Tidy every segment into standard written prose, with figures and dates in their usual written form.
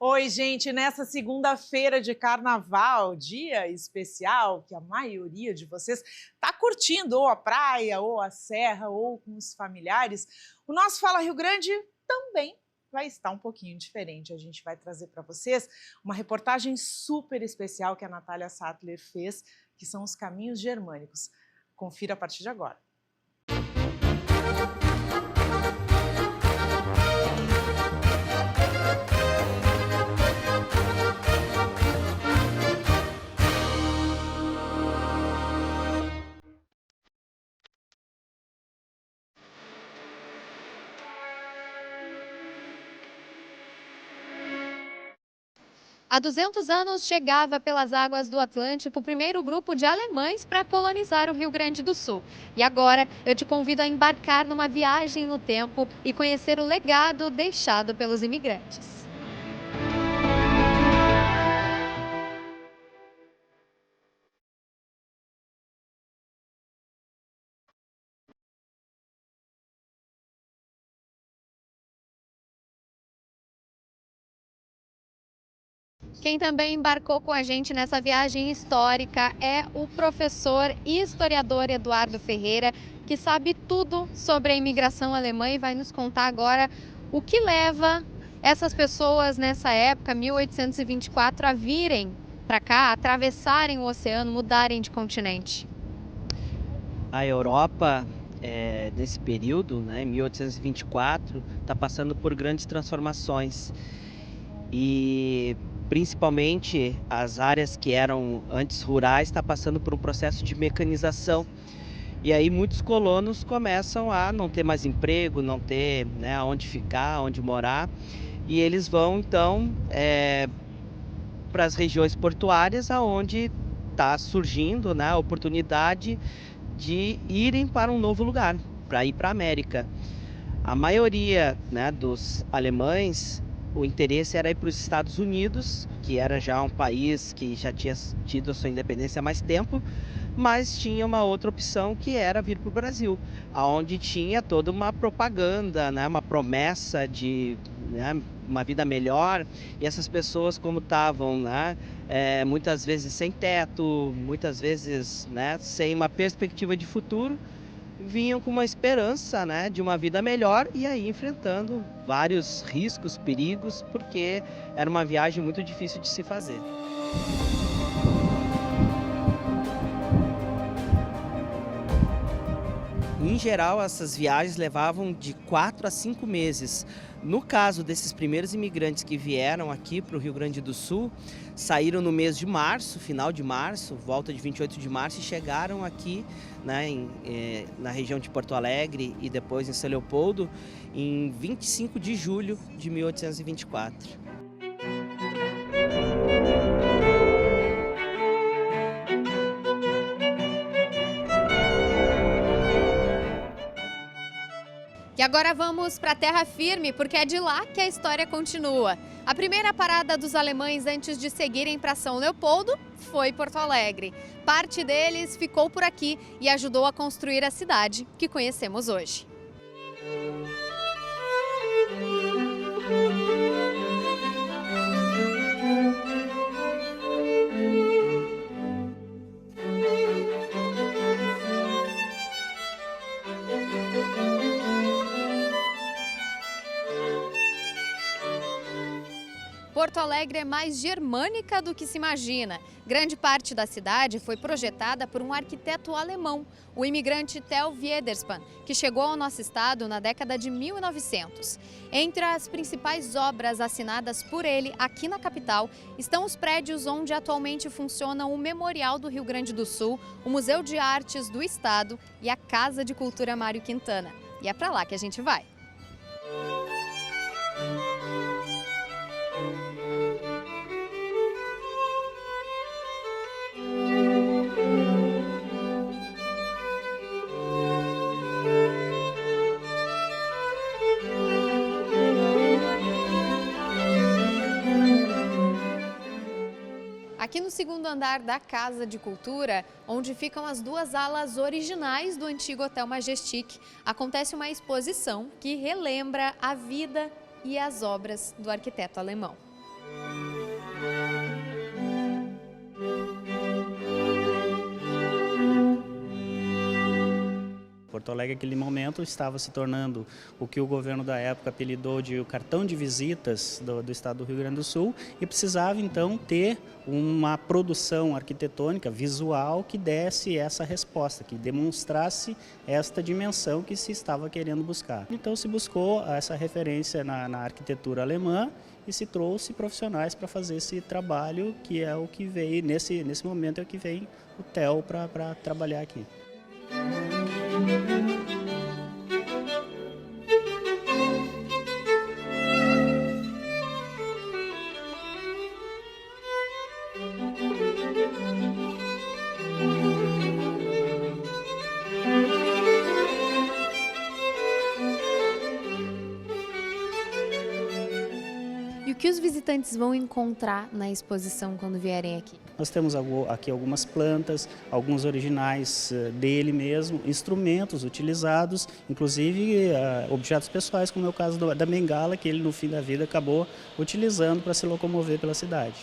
Oi, gente, nessa segunda-feira de carnaval, dia especial que a maioria de vocês está curtindo ou a praia, ou a serra, ou com os familiares, o nosso Fala Rio Grande também vai estar um pouquinho diferente. A gente vai trazer para vocês uma reportagem super especial que a Natália Sattler fez, que são os caminhos germânicos. Confira a partir de agora. Há 200 anos chegava pelas águas do Atlântico o primeiro grupo de alemães para colonizar o Rio Grande do Sul. E agora eu te convido a embarcar numa viagem no tempo e conhecer o legado deixado pelos imigrantes. Quem também embarcou com a gente nessa viagem histórica é o professor e historiador Eduardo Ferreira, que sabe tudo sobre a imigração alemã e vai nos contar agora o que leva essas pessoas nessa época, 1824, a virem para cá, atravessarem o oceano, mudarem de continente. A Europa, nesse período, né, 1824, está passando por grandes transformações e principalmente as áreas que eram antes rurais está passando por um processo de mecanização. E aí muitos colonos começam a não ter mais emprego, não ter, né, onde ficar, onde morar, e eles vão então para as regiões portuárias, aonde está surgindo, né, a oportunidade de irem para um novo lugar, para ir para a América. A maioria, né, dos alemães, o interesse era ir para os Estados Unidos, que era já um país que já tinha tido a sua independência há mais tempo, mas tinha uma outra opção que era vir para o Brasil, aonde tinha toda uma propaganda, né, uma promessa de, né, uma vida melhor, e essas pessoas como estavam, né, muitas vezes sem teto, muitas vezes, né, sem uma perspectiva de futuro, vinham com uma esperança, né, de uma vida melhor e aí enfrentando vários riscos, perigos, porque era uma viagem muito difícil de se fazer. Em geral, essas viagens levavam de 4 a 5 meses. No caso desses primeiros imigrantes que vieram aqui para o Rio Grande do Sul, saíram no mês de março, final de março, volta de 28 de março, e chegaram aqui, né, na região de Porto Alegre e depois em São Leopoldo, em 25 de julho de 1824. E agora vamos para a terra firme, porque é de lá que a história continua. A primeira parada dos alemães antes de seguirem para São Leopoldo foi Porto Alegre. Parte deles ficou por aqui e ajudou a construir a cidade que conhecemos hoje. Porto Alegre é mais germânica do que se imagina. Grande parte da cidade foi projetada por um arquiteto alemão, o imigrante Theo Wiederspann, que chegou ao nosso estado na década de 1900. Entre as principais obras assinadas por ele aqui na capital estão os prédios onde atualmente funcionam o Memorial do Rio Grande do Sul, o Museu de Artes do Estado e a Casa de Cultura Mário Quintana. E é para lá que a gente vai. Aqui no segundo andar da Casa de Cultura, onde ficam as duas alas originais do antigo Hotel Majestic, acontece uma exposição que relembra a vida e as obras do arquiteto alemão. Porto Alegre, naquele momento, estava se tornando o que o governo da época apelidou de o cartão de visitas do estado do Rio Grande do Sul e precisava, então, ter uma produção arquitetônica, visual, que desse essa resposta, que demonstrasse esta dimensão que se estava querendo buscar. Então, se buscou essa referência na arquitetura alemã e se trouxe profissionais para fazer esse trabalho, que é o que veio, nesse momento é o que vem o TEL para trabalhar aqui. E o que os visitantes vão encontrar na exposição quando vierem aqui? Nós temos aqui algumas plantas, alguns originais dele mesmo, instrumentos utilizados, inclusive objetos pessoais, como é o caso da bengala, que ele no fim da vida acabou utilizando para se locomover pela cidade.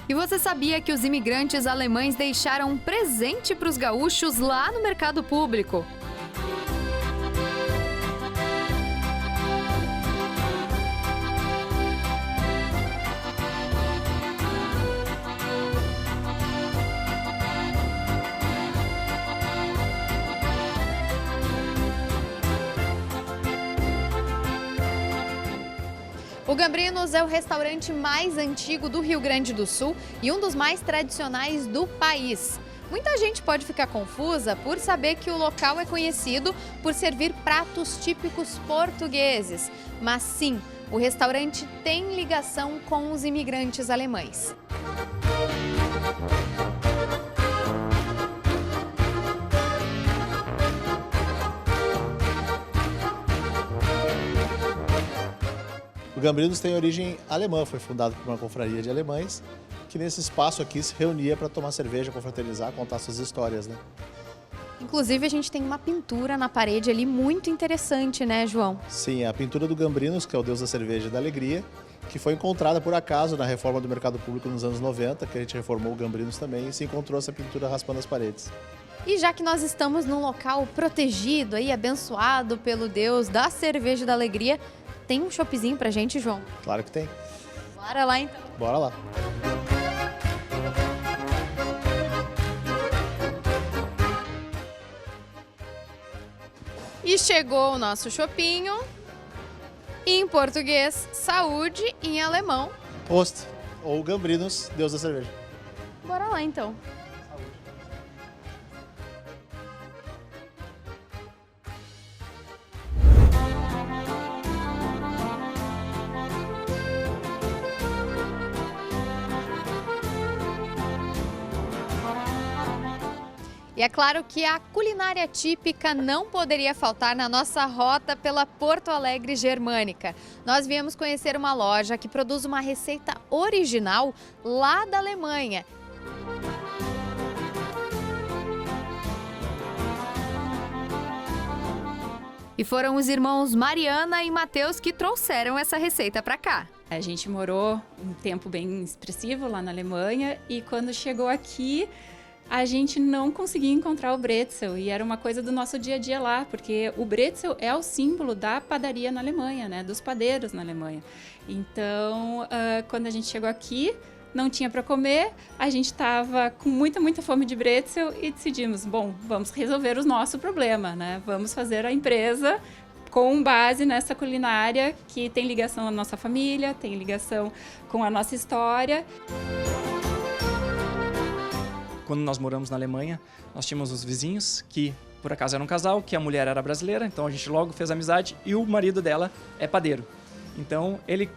E você sabia que os imigrantes alemães deixaram um presente para os gaúchos lá no mercado público? O Gambrinos é o restaurante mais antigo do Rio Grande do Sul e um dos mais tradicionais do país. Muita gente pode ficar confusa por saber que o local é conhecido por servir pratos típicos portugueses. Mas sim, o restaurante tem ligação com os imigrantes alemães. O Gambrinos tem origem alemã, foi fundado por uma confraria de alemães que nesse espaço aqui se reunia para tomar cerveja, confraternizar, contar suas histórias, né? Inclusive a gente tem uma pintura na parede ali muito interessante, né, João? Sim, a pintura do Gambrinos, que é o deus da cerveja e da alegria, que foi encontrada por acaso na reforma do mercado público nos anos 90, que a gente reformou o Gambrinos também, e se encontrou essa pintura raspando as paredes. E já que nós estamos num local protegido, aí, abençoado pelo deus da cerveja e da alegria, tem um choppzinho pra gente, João? Claro que tem. Bora lá, então. Bora lá. E chegou o nosso chopinho. Em português, saúde. Em alemão. Prost, ou Gambrinos, deus da cerveja. Bora lá, então. E é claro que a culinária típica não poderia faltar na nossa rota pela Porto Alegre Germânica. Nós viemos conhecer uma loja que produz uma receita original lá da Alemanha. E foram os irmãos Mariana e Matheus que trouxeram essa receita para cá. A gente morou um tempo bem expressivo lá na Alemanha e quando chegou aqui, a gente não conseguia encontrar o bretzel e era uma coisa do nosso dia a dia lá, porque o bretzel é o símbolo da padaria na Alemanha, né, dos padeiros na Alemanha. Então, quando a gente chegou aqui, não tinha para comer, a gente estava com muita fome de bretzel e decidimos, bom, vamos resolver o nosso problema, né? Vamos fazer a empresa com base nessa culinária que tem ligação à nossa família, tem ligação com a nossa história. Quando nós moramos na Alemanha, nós tínhamos os vizinhos que, por acaso, eram um casal, que a mulher era brasileira, então a gente logo fez amizade e o marido dela é padeiro. Então, ele,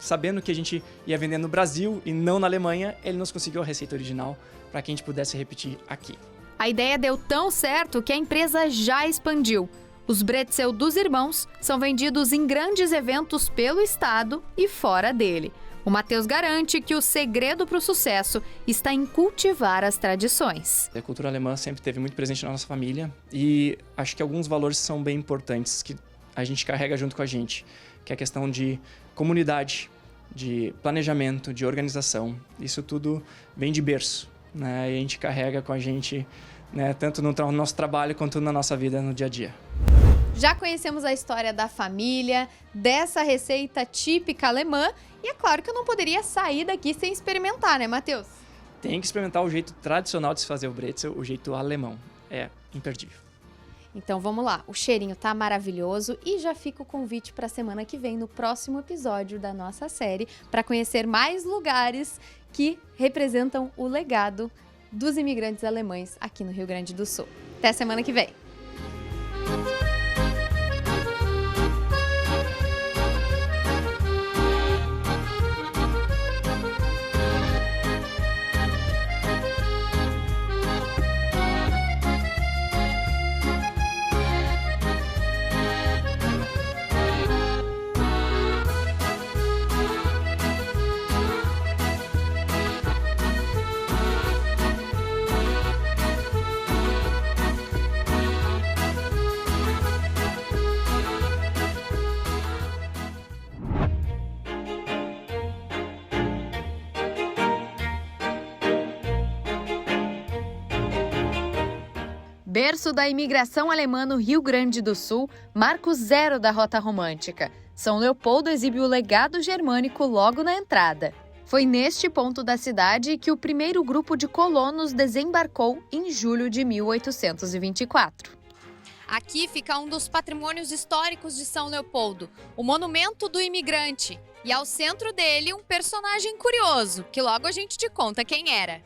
sabendo que a gente ia vender no Brasil e não na Alemanha, ele nos conseguiu a receita original para que a gente pudesse repetir aqui. A ideia deu tão certo que a empresa já expandiu. Os bretzel dos irmãos são vendidos em grandes eventos pelo estado e fora dele. O Matheus garante que o segredo para o sucesso está em cultivar as tradições. A cultura alemã sempre esteve muito presente na nossa família e acho que alguns valores são bem importantes que a gente carrega junto com a gente, que é a questão de comunidade, de planejamento, de organização. Isso tudo vem de berço, né? E a gente carrega com a gente, né, tanto no nosso trabalho quanto na nossa vida no dia a dia. Já conhecemos a história da família, dessa receita típica alemã, e é claro que eu não poderia sair daqui sem experimentar, né, Matheus? Tem que experimentar o jeito tradicional de se fazer o bretzel, o jeito alemão. É imperdível. Então vamos lá, o cheirinho tá maravilhoso e já fica o convite para a semana que vem, no próximo episódio da nossa série, para conhecer mais lugares que representam o legado dos imigrantes alemães aqui no Rio Grande do Sul. Até semana que vem! Berço da imigração alemã no Rio Grande do Sul, marco zero da Rota Romântica. São Leopoldo exibe o legado germânico logo na entrada. Foi neste ponto da cidade que o primeiro grupo de colonos desembarcou em julho de 1824. Aqui fica um dos patrimônios históricos de São Leopoldo, o Monumento do Imigrante. E ao centro dele, um personagem curioso, que logo a gente te conta quem era.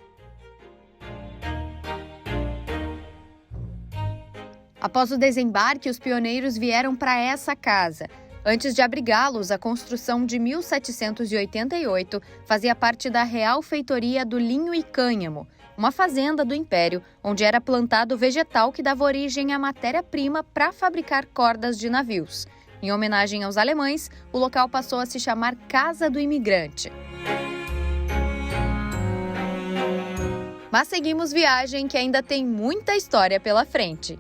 Após o desembarque, os pioneiros vieram para essa casa. Antes de abrigá-los, a construção de 1788 fazia parte da Real Feitoria do Linho e Cânhamo, uma fazenda do Império, onde era plantado vegetal que dava origem à matéria-prima para fabricar cordas de navios. Em homenagem aos alemães, o local passou a se chamar Casa do Imigrante. Mas seguimos viagem, que ainda tem muita história pela frente.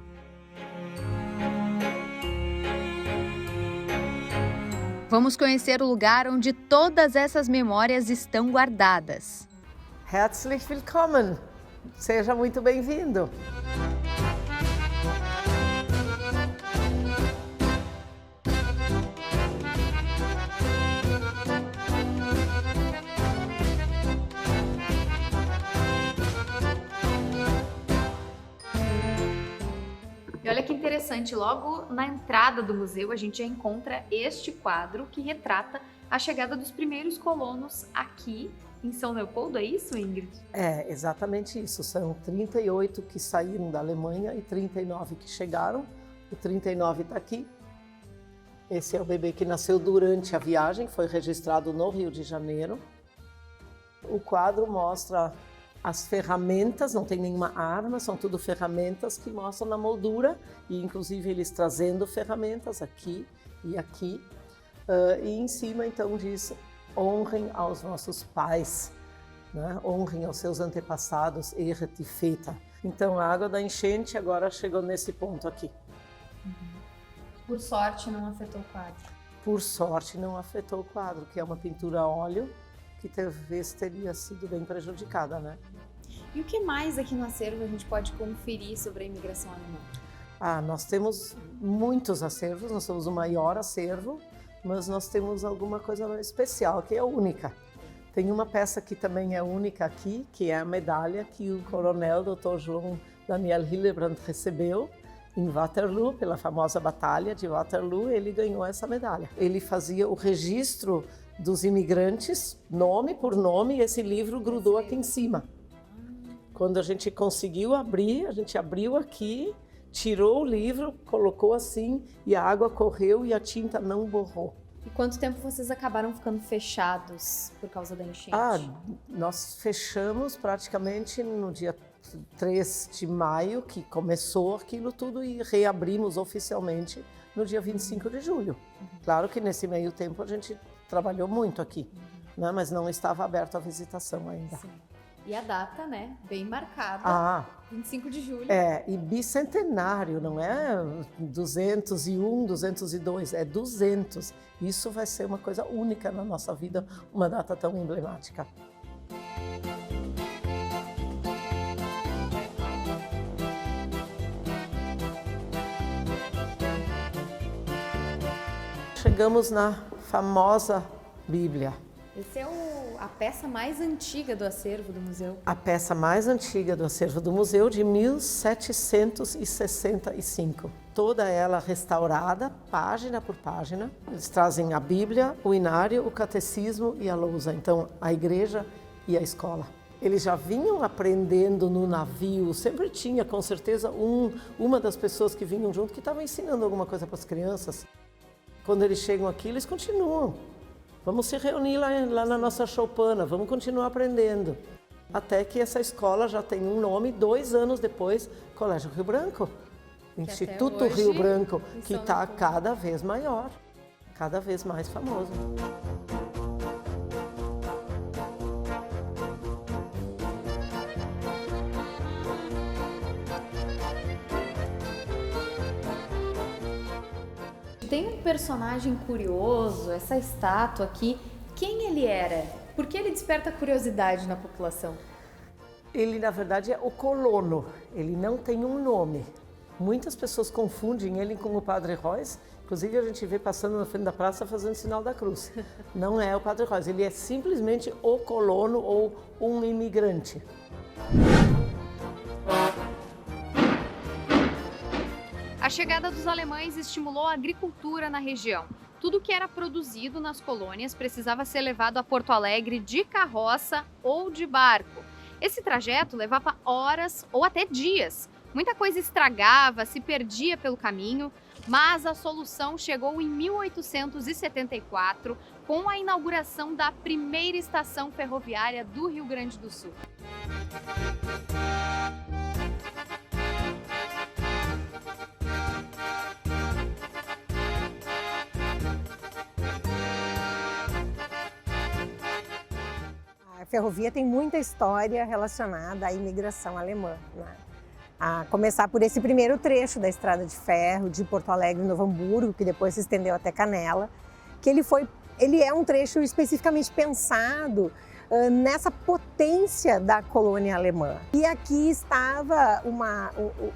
Vamos conhecer o lugar onde todas essas memórias estão guardadas. Herzlich willkommen! Seja muito bem-vindo! E olha que interessante, logo na entrada do museu a gente já encontra este quadro que retrata a chegada dos primeiros colonos aqui em São Leopoldo, é isso, Ingrid? É, exatamente isso. São 38 que saíram da Alemanha e 39 que chegaram. O 39 está aqui. Esse é o bebê que nasceu durante a viagem, foi registrado no Rio de Janeiro. O quadro mostra as ferramentas, não tem nenhuma arma, são tudo ferramentas que mostram na moldura, e inclusive eles trazendo ferramentas aqui e aqui. E em cima então diz: honrem aos nossos pais, né? Honrem aos seus antepassados, Ehre die Väter. Então a água da enchente agora chegou nesse ponto aqui. Por sorte não afetou o quadro. Por sorte não afetou o quadro, que é uma pintura a óleo, que talvez teria sido bem prejudicada, né? E o que mais aqui no acervo a gente pode conferir sobre a imigração alemã? Nós temos muitos acervos, nós somos o maior acervo, mas nós temos alguma coisa especial, que é única. Tem uma peça que também é única aqui, que é a medalha que o coronel Dr. João Daniel Hillebrand recebeu em Waterloo, pela famosa batalha de Waterloo. Ele ganhou essa medalha. Ele fazia o registro dos imigrantes, nome por nome, e esse livro grudou aqui em cima. Quando a gente conseguiu abrir, a gente abriu aqui, tirou o livro, colocou assim, e a água correu e a tinta não borrou. E quanto tempo vocês acabaram ficando fechados por causa da enchente? Nós fechamos praticamente no dia 3 de maio, que começou aquilo tudo, e reabrimos oficialmente no dia 25 de julho. Claro que nesse meio tempo a gente trabalhou muito aqui, né? Mas não estava aberto à visitação ainda. Sim. E a data, né, bem marcada, Ah, 25 de julho. e bicentenário, não é 201, 202, é 200. Isso vai ser uma coisa única na nossa vida, uma data tão emblemática. Chegamos na famosa Bíblia. Essa é a peça mais antiga do acervo do museu. A peça mais antiga do acervo do museu, de 1765. Toda ela restaurada, página por página. Eles trazem a Bíblia, o inário, o catecismo e a lousa. Então, a igreja e a escola. Eles já vinham aprendendo no navio, sempre tinha, com certeza, uma das pessoas que vinham junto que estava ensinando alguma coisa para as crianças. Quando eles chegam aqui, eles continuam. Vamos se reunir lá na nossa choupana, vamos continuar aprendendo. Até que essa escola já tem um nome, 2 anos depois, Colégio Rio Branco. Instituto Rio Branco, que está cada vez maior, cada vez mais famoso. Tem um personagem curioso, essa estátua aqui. Quem ele era? Por que ele desperta curiosidade na população? Ele, na verdade, é o colono. Ele não tem um nome. Muitas pessoas confundem ele com o Padre Reus. Inclusive, a gente vê passando na frente da praça fazendo sinal da cruz. Não é o Padre Reus, ele é simplesmente o colono ou um imigrante. A chegada dos alemães estimulou a agricultura na região. Tudo que era produzido nas colônias precisava ser levado a Porto Alegre de carroça ou de barco. Esse trajeto levava horas ou até dias. Muita coisa estragava, se perdia pelo caminho, mas a solução chegou em 1874, com a inauguração da primeira estação ferroviária do Rio Grande do Sul. A ferrovia tem muita história relacionada à imigração alemã, né? A começar por esse primeiro trecho da estrada de ferro de Porto Alegre, Novo Hamburgo, que depois se estendeu até Canela, que ele é um trecho especificamente pensado nessa potência da colônia alemã. E aqui estava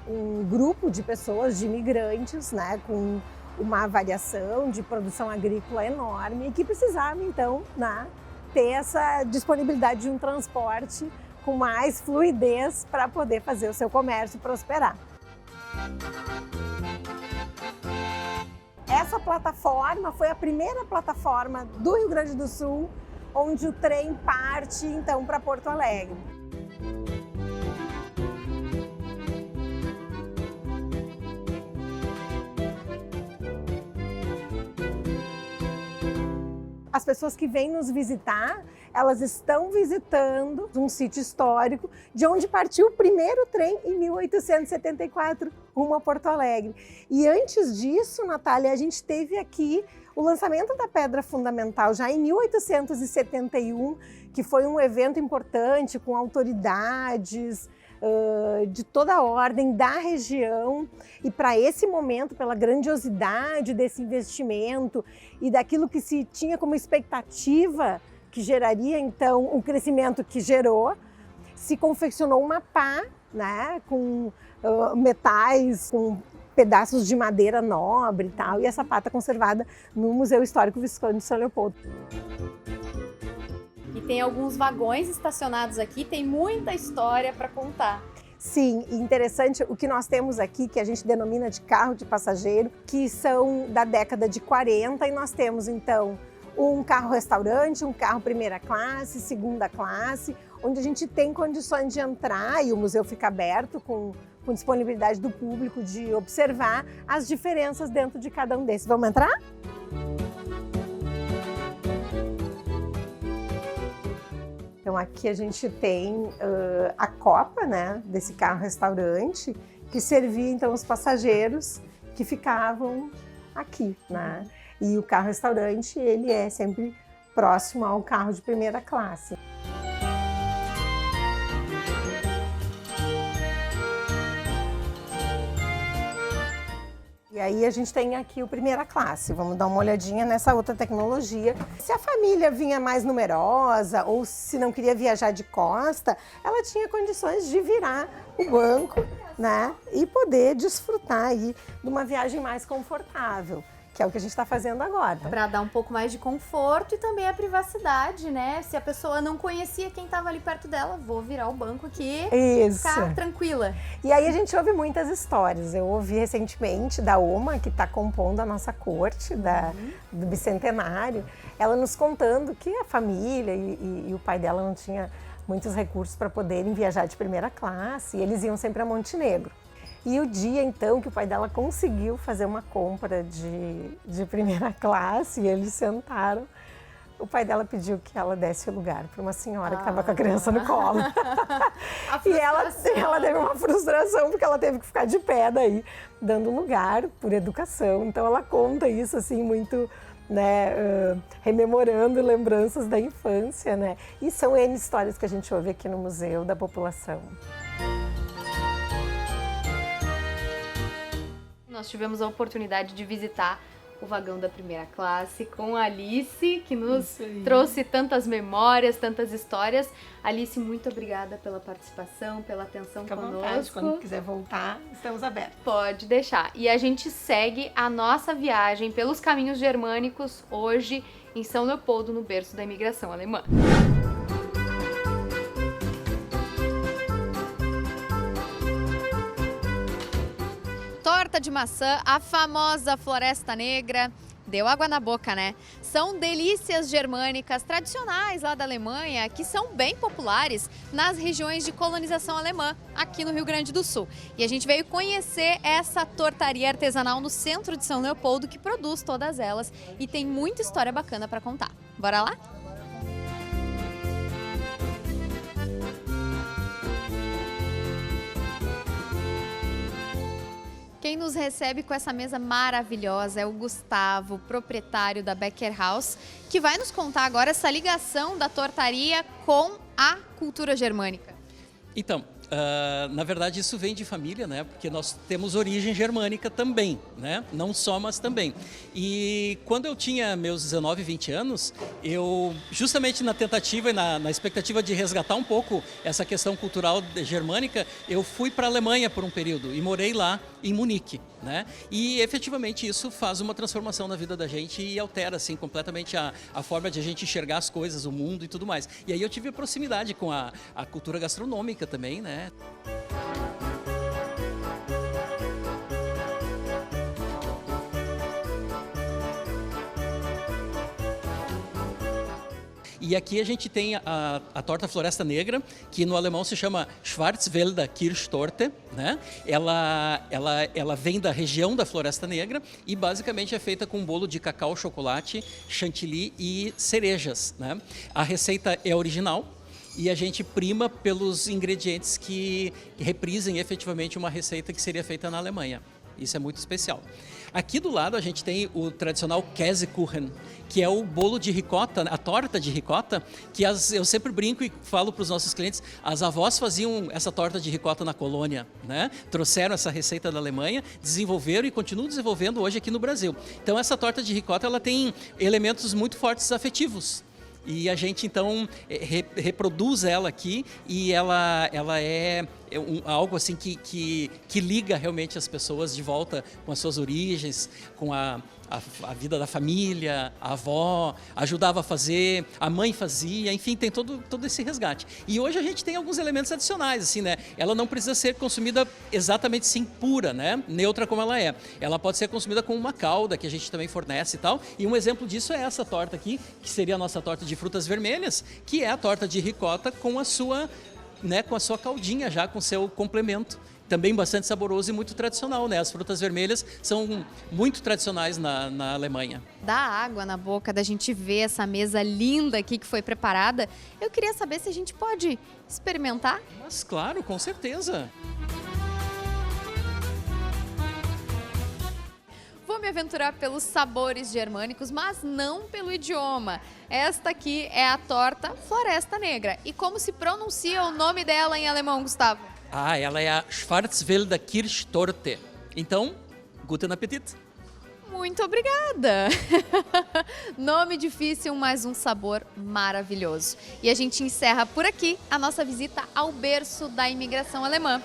um grupo de pessoas, de imigrantes, né, com uma variação de produção agrícola enorme, e que precisavam então, né, ter essa disponibilidade de um transporte com mais fluidez para poder fazer o seu comércio prosperar. Essa plataforma foi a primeira plataforma do Rio Grande do Sul onde o trem parte então para Porto Alegre. As pessoas que vêm nos visitar, elas estão visitando um sítio histórico de onde partiu o primeiro trem em 1874 rumo a Porto Alegre. E antes disso, Natália, a gente teve aqui o lançamento da Pedra Fundamental já em 1871, que foi um evento importante com autoridades de toda a ordem da região, e para esse momento, pela grandiosidade desse investimento e daquilo que se tinha como expectativa que geraria então o crescimento que gerou, se confeccionou uma pá, né, com metais, com pedaços de madeira nobre e tal, e essa pá está conservada no Museu Histórico Visconde de São Leopoldo. E tem alguns vagões estacionados aqui, tem muita história para contar. Sim, interessante o que nós temos aqui, que a gente denomina de carro de passageiro, que são da década de 40, e nós temos então um carro-restaurante, um carro primeira classe, segunda classe, onde a gente tem condições de entrar e o museu fica aberto com disponibilidade do público de observar as diferenças dentro de cada um desses. Vamos entrar? Então aqui a gente tem a copa, né, desse carro-restaurante, que servia então os passageiros que ficavam aqui, né? E o carro-restaurante, ele é sempre próximo ao carro de primeira classe. E aí a gente tem aqui o primeira classe. Vamos dar uma olhadinha nessa outra tecnologia. Se a família vinha mais numerosa ou se não queria viajar de costa, ela tinha condições de virar o banco, né, e poder desfrutar aí de uma viagem mais confortável, que é o que a gente está fazendo agora. Para dar um pouco mais de conforto e também a privacidade, né? Se a pessoa não conhecia quem estava ali perto dela, vou virar o banco aqui e ficar tranquila. E aí a gente ouve muitas histórias. Eu ouvi recentemente da Oma, que está compondo a nossa corte do bicentenário, ela nos contando que a família e o pai dela não tinha muitos recursos para poderem viajar de primeira classe, e eles iam sempre a Montenegro. E o dia, então, que o pai dela conseguiu fazer uma compra de primeira classe, e eles sentaram, o pai dela pediu que ela desse o lugar para uma senhora que estava com a criança no colo. E ela teve uma frustração, porque ela teve que ficar de pé daí, dando lugar por educação. Então, ela conta isso, assim, muito, né, rememorando lembranças da infância, né? E são N histórias que a gente ouve aqui no Museu da População. Nós tivemos a oportunidade de visitar o vagão da primeira classe com a Alice, que nos trouxe tantas memórias, tantas histórias. Alice, muito obrigada pela participação, pela atenção conosco. Fica à vontade, quando quiser voltar, estamos abertos. Pode deixar. E a gente segue a nossa viagem pelos caminhos germânicos hoje em São Leopoldo, no berço da imigração alemã. Torta de maçã, a famosa Floresta Negra, deu água na boca, né? São delícias germânicas tradicionais lá da Alemanha que são bem populares nas regiões de colonização alemã, aqui no Rio Grande do Sul. E a gente veio conhecer essa tortaria artesanal no centro de São Leopoldo que produz todas elas e tem muita história bacana para contar. Bora lá? Quem nos recebe com essa mesa maravilhosa é o Gustavo, proprietário da Becker House, que vai nos contar agora essa ligação da tortaria com a cultura germânica. Então, na verdade isso vem de família, né? Porque nós temos origem germânica também, né? Não só, mas também. E quando eu tinha meus 19, 20 anos, eu, justamente na tentativa e na expectativa de resgatar um pouco essa questão cultural germânica, eu fui para a Alemanha por um período e morei lá em Munique, né? E efetivamente isso faz uma transformação na vida da gente e altera assim completamente a forma de a gente enxergar as coisas, o mundo e tudo mais. E aí eu tive a proximidade com a cultura gastronômica também, né? E aqui a gente tem a torta Floresta Negra, que no alemão se chama Schwarzwälder Kirschtorte, né? Ela vem da região da Floresta Negra e basicamente é feita com um bolo de cacau, chocolate, chantilly e cerejas, né? A receita é original e a gente prima pelos ingredientes que reprisem efetivamente uma receita que seria feita na Alemanha. Isso é muito especial. Aqui do lado a gente tem o tradicional Käsekuchen, que é o bolo de ricota, a torta de ricota, que eu sempre brinco e falo para os nossos clientes, as avós faziam essa torta de ricota na colônia, né? Trouxeram essa receita da Alemanha, desenvolveram e continuam desenvolvendo hoje aqui no Brasil. Então essa torta de ricota ela tem elementos muito fortes afetivos. E a gente, então, reproduz ela aqui e ela é algo assim que liga realmente as pessoas de volta com as suas origens, com a vida da família, a avó ajudava a fazer, a mãe fazia, enfim, tem todo esse resgate. E hoje a gente tem alguns elementos adicionais, assim, né? Ela não precisa ser consumida exatamente assim, pura, né? Neutra como ela é. Ela pode ser consumida com uma calda, que a gente também fornece e tal. E um exemplo disso é essa torta aqui, que seria a nossa torta de frutas vermelhas, que é a torta de ricota com a sua caldinha já, com seu complemento. Também bastante saboroso e muito tradicional, né? As frutas vermelhas são muito tradicionais na Alemanha. Dá água na boca da gente ver essa mesa linda aqui que foi preparada. Eu queria saber se a gente pode experimentar. Mas claro, com certeza. Vou me me aventurar pelos sabores germânicos, mas não pelo idioma. Esta aqui é a torta Floresta Negra. E como se pronuncia o nome dela em alemão, Gustavo? Ela é a Schwarzwälder Kirschtorte. Então, guten Appetit! Muito obrigada! Nome difícil, mas um sabor maravilhoso. E a gente encerra por aqui a nossa visita ao berço da imigração alemã.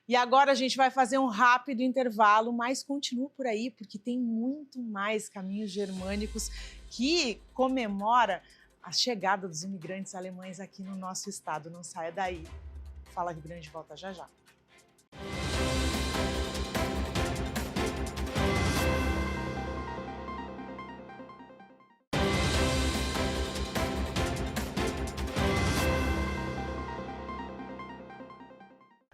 E agora a gente vai fazer um rápido intervalo, mas continua por aí, porque tem muito mais caminhos germânicos que comemora a chegada dos imigrantes alemães aqui no nosso estado. Não saia daí. Fala Rio Grande, volta já já.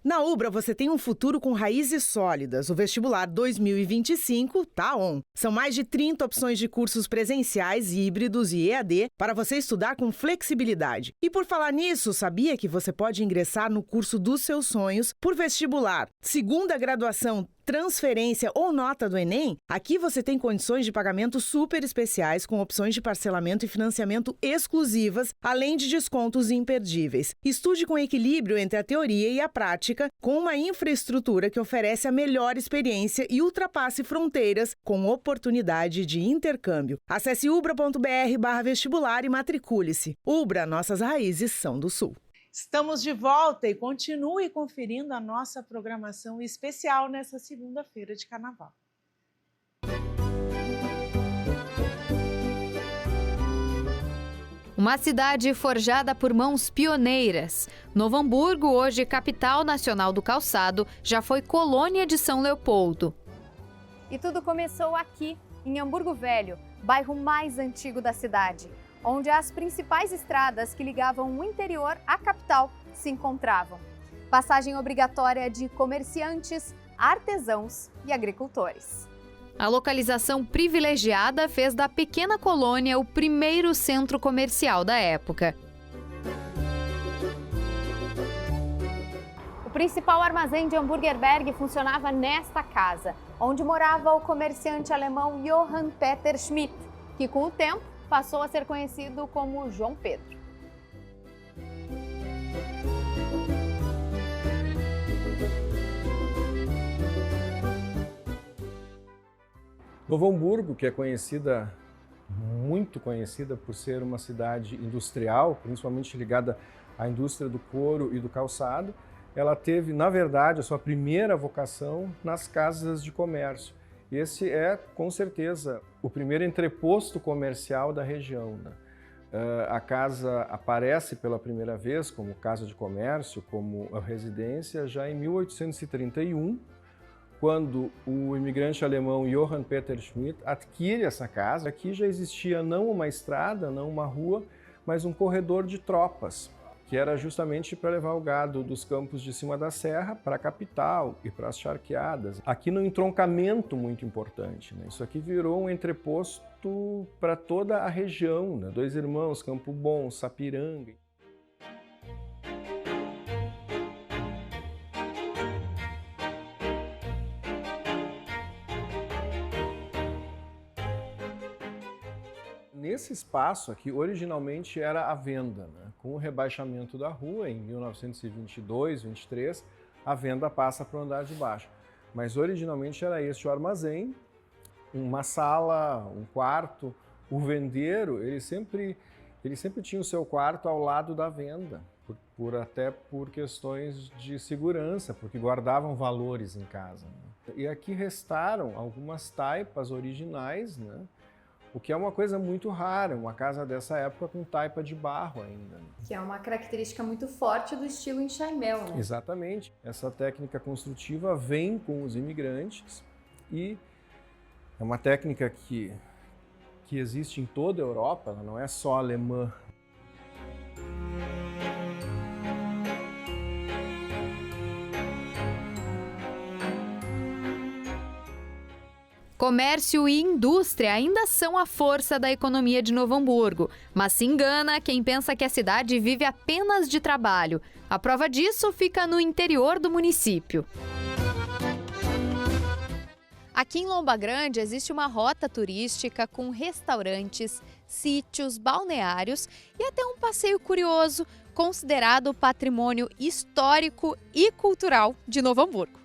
Na Ubra, você tem um futuro com raízes sólidas. O vestibular 2025 tá on. São mais de 30 opções de cursos presenciais, híbridos e EAD para você estudar com flexibilidade. E por falar nisso, sabia que você pode ingressar no curso dos seus sonhos por vestibular, segunda graduação, transferência ou nota do Enem? Aqui você tem condições de pagamento super especiais com opções de parcelamento e financiamento exclusivas, além de descontos imperdíveis. Estude com equilíbrio entre a teoria e a prática, com uma infraestrutura que oferece a melhor experiência e ultrapasse fronteiras com oportunidade de intercâmbio. Acesse ubra.br/vestibular e matricule-se. Ubra, nossas raízes são do Sul. Estamos de volta e continue conferindo a nossa programação especial nessa segunda-feira de Carnaval. Uma cidade forjada por mãos pioneiras. Novo Hamburgo, hoje capital nacional do calçado, já foi colônia de São Leopoldo. E tudo começou aqui, em Hamburgo Velho, bairro mais antigo da cidade, onde as principais estradas que ligavam o interior à capital se encontravam. Passagem obrigatória de comerciantes, artesãos e agricultores. A localização privilegiada fez da pequena colônia o primeiro centro comercial da época. O principal armazém de Hamburgerberg funcionava nesta casa, onde morava o comerciante alemão Johann Peter Schmidt, que com o tempo passou a ser conhecido como João Pedro. Novo Hamburgo, que é muito conhecida por ser uma cidade industrial, principalmente ligada à indústria do couro e do calçado, ela teve, na verdade, a sua primeira vocação nas casas de comércio. Esse é, com certeza, o primeiro entreposto comercial da região, né? A casa aparece pela primeira vez como casa de comércio, como residência, já em 1831, quando o imigrante alemão Johann Peter Schmidt adquire essa casa. Aqui já existia não uma estrada, não uma rua, mas um corredor de tropas, que era justamente para levar o gado dos campos de cima da serra para a capital e para as charqueadas. Aqui no entroncamento muito importante, né? Isso aqui virou um entreposto para toda a região, né? Dois Irmãos, Campo Bom, Sapiranga. Nesse espaço aqui, originalmente era a venda, né? Com o rebaixamento da rua, em 1922, 23, a venda passa para o andar de baixo. Mas originalmente era este o armazém, uma sala, um quarto. O vendeiro, ele sempre tinha o seu quarto ao lado da venda, até por questões de segurança, porque guardavam valores em casa, né? E aqui restaram algumas taipas originais, né? O que é uma coisa muito rara, uma casa dessa época com taipa de barro ainda. Que é uma característica muito forte do estilo enxaimel, né? Exatamente. Essa técnica construtiva vem com os imigrantes e é uma técnica que existe em toda a Europa, ela não é só alemã. Comércio e indústria ainda são a força da economia de Novo Hamburgo, mas se engana quem pensa que a cidade vive apenas de trabalho. A prova disso fica no interior do município. Aqui em Lomba Grande existe uma rota turística com restaurantes, sítios, balneários e até um passeio curioso, considerado patrimônio histórico e cultural de Novo Hamburgo.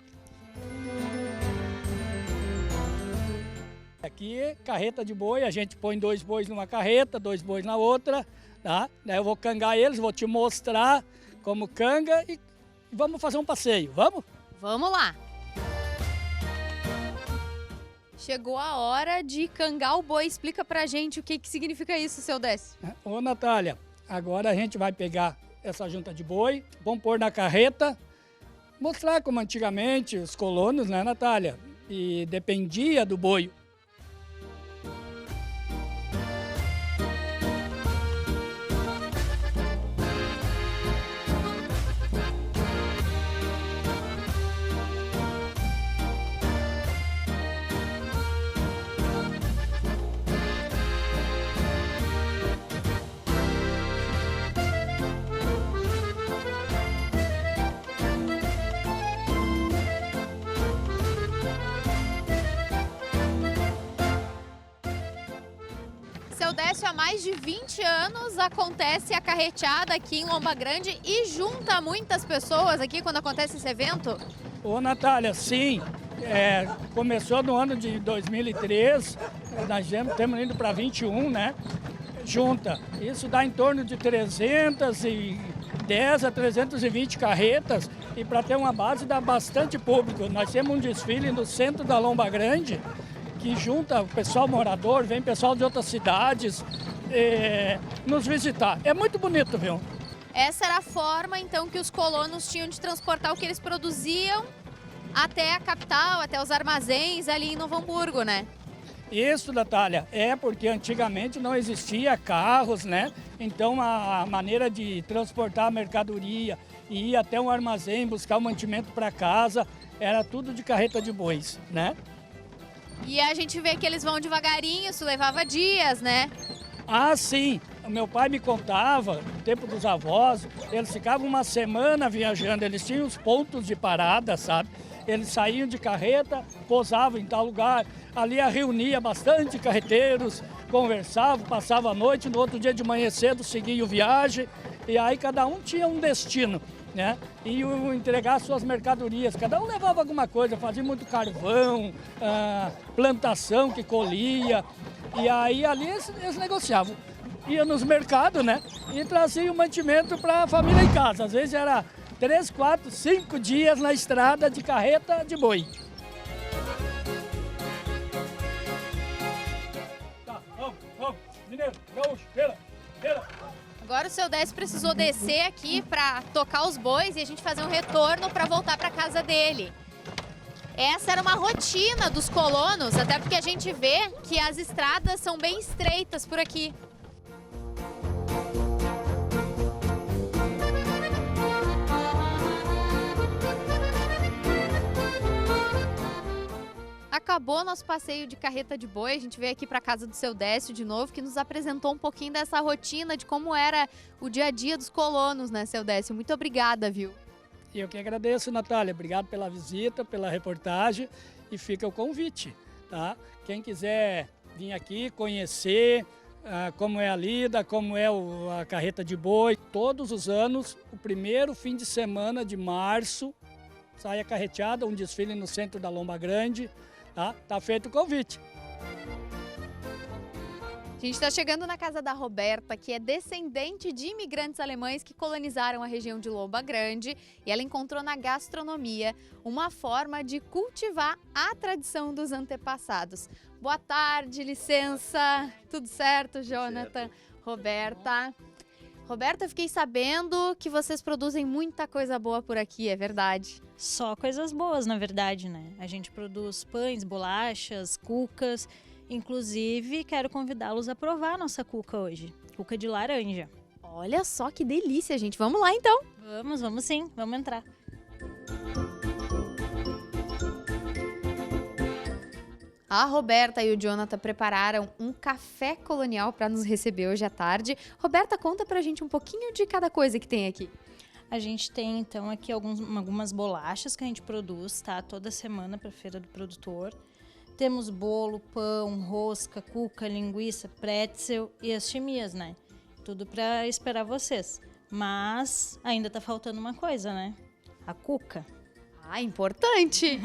Aqui, carreta de boi, a gente põe 2 bois numa carreta, 2 bois na outra, tá? Daí eu vou cangar eles, vou te mostrar como canga e vamos fazer um passeio, vamos? Vamos lá! Chegou a hora de cangar o boi. Explica pra gente o que significa isso, seu Décio. Ô, Natália, agora a gente vai pegar essa junta de boi, vamos pôr na carreta, mostrar como antigamente os colonos, né, Natália? E dependia do boi. Seu Décio, há mais de 20 anos acontece a carreteada aqui em Lomba Grande e junta muitas pessoas aqui quando acontece esse evento? Ô, Natália, sim, começou no ano de 2003, nós estamos indo para 21, né? Junta. Isso dá em torno de 310 a 320 carretas e para ter uma base dá bastante público. Nós temos um desfile no centro da Lomba Grande que junta o pessoal morador, vem pessoal de outras cidades nos visitar. É muito bonito, viu? Essa era a forma, então, que os colonos tinham de transportar o que eles produziam até a capital, até os armazéns ali em Novo Hamburgo, né? Isso, Natália, porque antigamente não existia carros, né? Então a maneira de transportar a mercadoria e ir até um armazém, buscar o mantimento para casa, era tudo de carreta de bois, né? E a gente vê que eles vão devagarinho, isso levava dias, né? Ah, sim. O meu pai me contava, no tempo dos avós, eles ficavam uma semana viajando, eles tinham os pontos de parada, sabe? Eles saíam de carreta, pousavam em tal lugar, ali reunia bastante carreteiros, conversavam, passavam a noite, no outro dia de manhã cedo seguiam viagem, e aí cada um tinha um destino, né? E entregar suas mercadorias, cada um levava alguma coisa, fazia muito carvão, plantação que colhia, e aí ali eles negociavam. Ia nos mercados, né? E trazia o mantimento para a família em casa. Às vezes era 3, 4, 5 dias na estrada de carreta de boi. Tá, vamos, mineiro, gaúcho, pera. Agora o seu Décio precisou descer aqui para tocar os bois e a gente fazer um retorno para voltar para casa dele. Essa era uma rotina dos colonos, até porque a gente vê que as estradas são bem estreitas por aqui. Acabou nosso passeio de carreta de boi, a gente veio aqui para casa do seu Décio de novo, que nos apresentou um pouquinho dessa rotina, de como era o dia a dia dos colonos, né, seu Décio? Muito obrigada, viu? Eu que agradeço, Natália. Obrigado pela visita, pela reportagem e fica o convite, tá? Quem quiser vir aqui conhecer como é a lida, como é a carreta de boi. Todos os anos, o primeiro fim de semana de março, sai a carreteada, um desfile no centro da Lomba Grande. Tá feito o convite. A gente está chegando na casa da Roberta, que é descendente de imigrantes alemães que colonizaram a região de Lomba Grande, e ela encontrou na gastronomia uma forma de cultivar a tradição dos antepassados. Boa tarde, licença. Tudo certo, Jonathan? Certo. Roberta, fiquei sabendo que vocês produzem muita coisa boa por aqui, é verdade? Só coisas boas, na verdade, né? A gente produz pães, bolachas, cucas. Inclusive, quero convidá-los a provar a nossa cuca hoje. Cuca de laranja. Olha só que delícia, gente. Vamos lá, então. Vamos sim. Vamos entrar. A Roberta e o Jonathan prepararam um café colonial para nos receber hoje à tarde. Roberta, conta pra gente um pouquinho de cada coisa que tem aqui. A gente tem, então, aqui algumas bolachas que a gente produz, tá? Toda semana para a Feira do Produtor. Temos bolo, pão, rosca, cuca, linguiça, pretzel e as chimias, né? Tudo para esperar vocês. Mas ainda tá faltando uma coisa, né? A cuca. Ah, importante!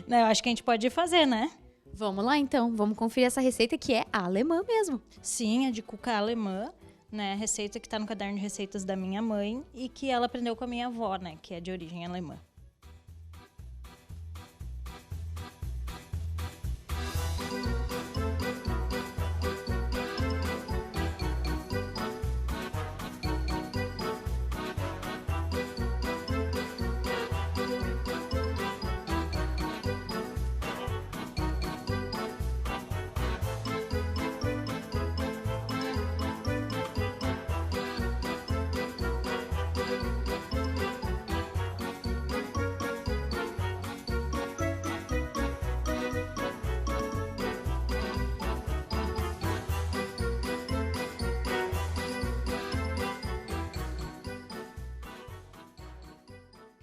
Eu acho que a gente pode fazer, né? Vamos lá, então. Vamos conferir essa receita que é alemã mesmo. Sim, é de cuca alemã, né? Receita que tá no caderno de receitas da minha mãe e que ela aprendeu com a minha avó, né? Que é de origem alemã.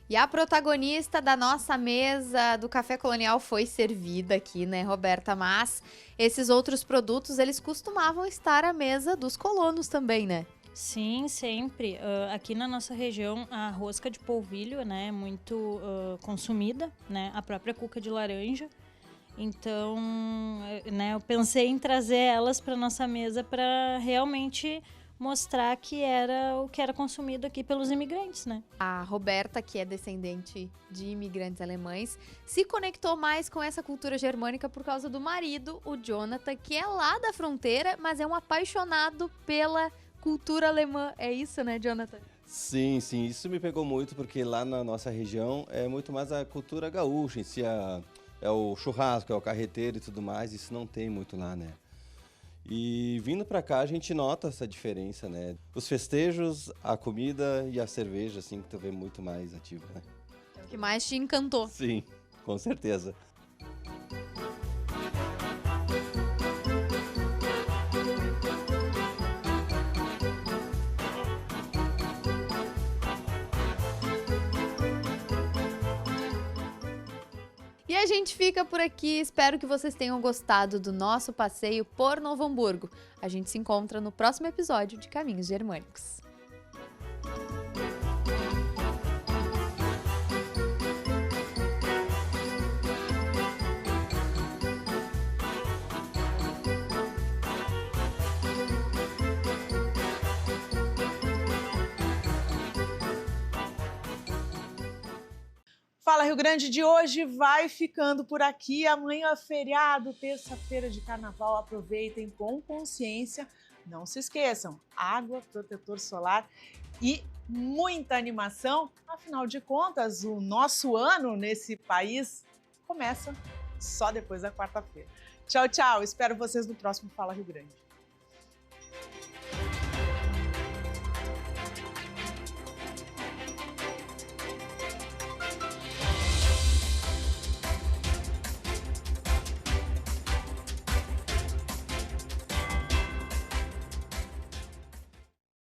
E a protagonista da nossa mesa do Café Colonial foi servida aqui, né, Roberta? Mas esses outros produtos, eles costumavam estar à mesa dos colonos também, né? Sim, sempre. Aqui na nossa região, a rosca de polvilho, né, é muito consumida, né? A própria cuca de laranja. Então, né, eu pensei em trazer elas para nossa mesa para realmente mostrar que era o que era consumido aqui pelos imigrantes, né? A Roberta, que é descendente de imigrantes alemães, se conectou mais com essa cultura germânica por causa do marido, o Jonathan, que é lá da fronteira, mas é um apaixonado pela cultura alemã. É isso, né, Jonathan? Sim, sim. Isso me pegou muito porque lá na nossa região é muito mais a cultura gaúcha em si, é o churrasco, é o carreteiro e tudo mais. Isso não tem muito lá, né? E vindo pra cá a gente nota essa diferença, né? Os festejos, a comida e a cerveja, assim, que tu vê muito mais ativa, né? É o que mais te encantou. Sim, com certeza. E a gente fica por aqui, espero que vocês tenham gostado do nosso passeio por Novo Hamburgo. A gente se encontra no próximo episódio de Caminhos Germânicos. Fala Rio Grande de hoje vai ficando por aqui. Amanhã é feriado, terça-feira de carnaval. Aproveitem com consciência. Não se esqueçam, água, protetor solar e muita animação. Afinal de contas, o nosso ano nesse país começa só depois da quarta-feira. Tchau, tchau. Espero vocês no próximo Fala Rio Grande.